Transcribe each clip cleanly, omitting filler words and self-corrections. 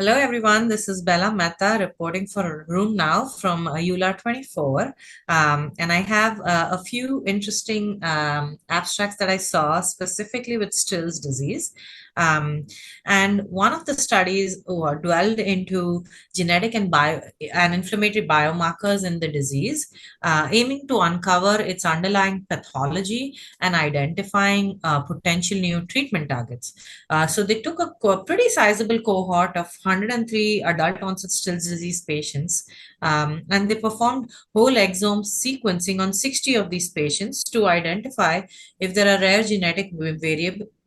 Hello, everyone. This is Bella Mehta reporting for Room Now from Eular 24. And I have a few interesting abstracts that I saw specifically with Still's disease. Um, and one of the studies dwelled into genetic and inflammatory biomarkers in the disease, aiming to uncover its underlying pathology and identifying potential new treatment targets. So they took a pretty sizable cohort of 103 adult onset Still's disease patients, and they performed whole exome sequencing on 60 of these patients to identify if there are rare genetic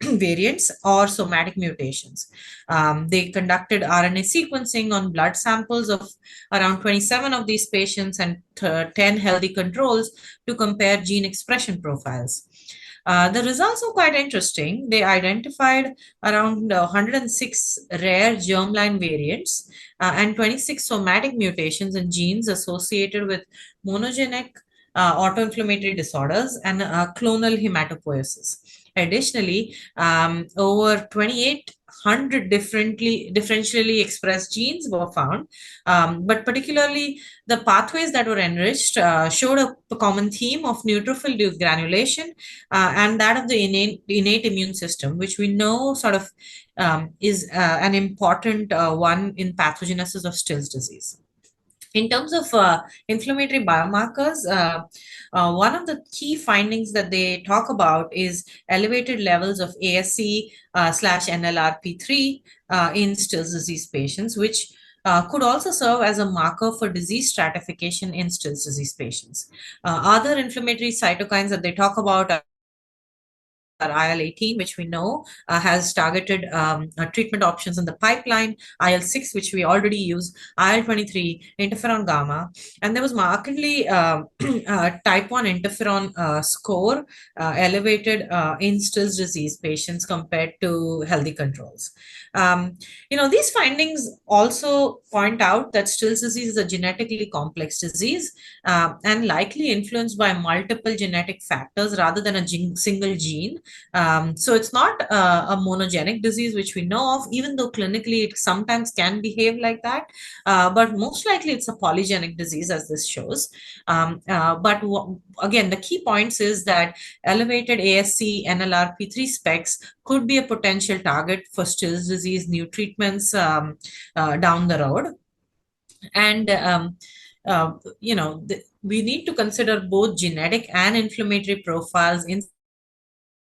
variants or somatic mutations. They conducted RNA sequencing on blood samples of around 27 of these patients and 10 healthy controls to compare gene expression profiles. The results were quite interesting. They identified around 106 rare germline variants and 26 somatic mutations in genes associated with monogenic autoinflammatory disorders and clonal hematopoiesis. Additionally, over 2,800 differentially expressed genes were found, but particularly the pathways that were enriched showed a common theme of neutrophil granulation and that of the innate immune system, which we know sort of is an important one in pathogenesis of Still's disease. In terms of inflammatory biomarkers, one of the key findings that they talk about is elevated levels of ASC slash NLRP3 in Still's disease patients, which could also serve as a marker for disease stratification in Still's disease patients. Other inflammatory cytokines that they talk about are IL-18, which we know has targeted treatment options in the pipeline, IL-6, which we already use, IL-23, interferon gamma, and there was markedly type 1 interferon score elevated in Still's disease patients compared to healthy controls. These findings also point out that Still's disease is a genetically complex disease and likely influenced by multiple genetic factors rather than a single gene. So it's not a monogenic disease, which we know of, even though clinically it sometimes can behave like that. But most likely it's a polygenic disease, as this shows. But again, the key points is that elevated ASC NLRP3 specs could be a potential target for Still's disease new treatments down the road. And we need to consider both genetic and inflammatory profiles in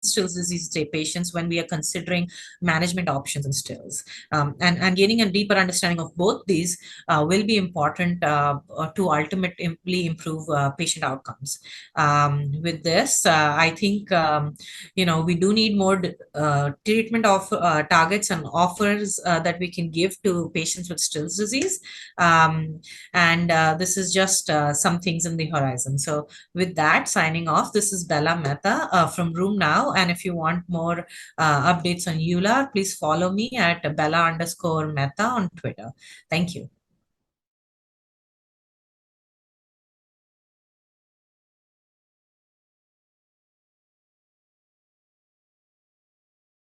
Still's disease patients when we are considering management options in Still's. And gaining a deeper understanding of both these will be important to ultimately improve patient outcomes. With this, I think, we do need more treatment of targets and offers that we can give to patients with Still's disease. And this is just some things in the horizon. So with that, signing off, this is Bella Mehta from Room Now. And if you want more updates on Eular, please follow me at Bella_Mehta on Twitter. Thank you.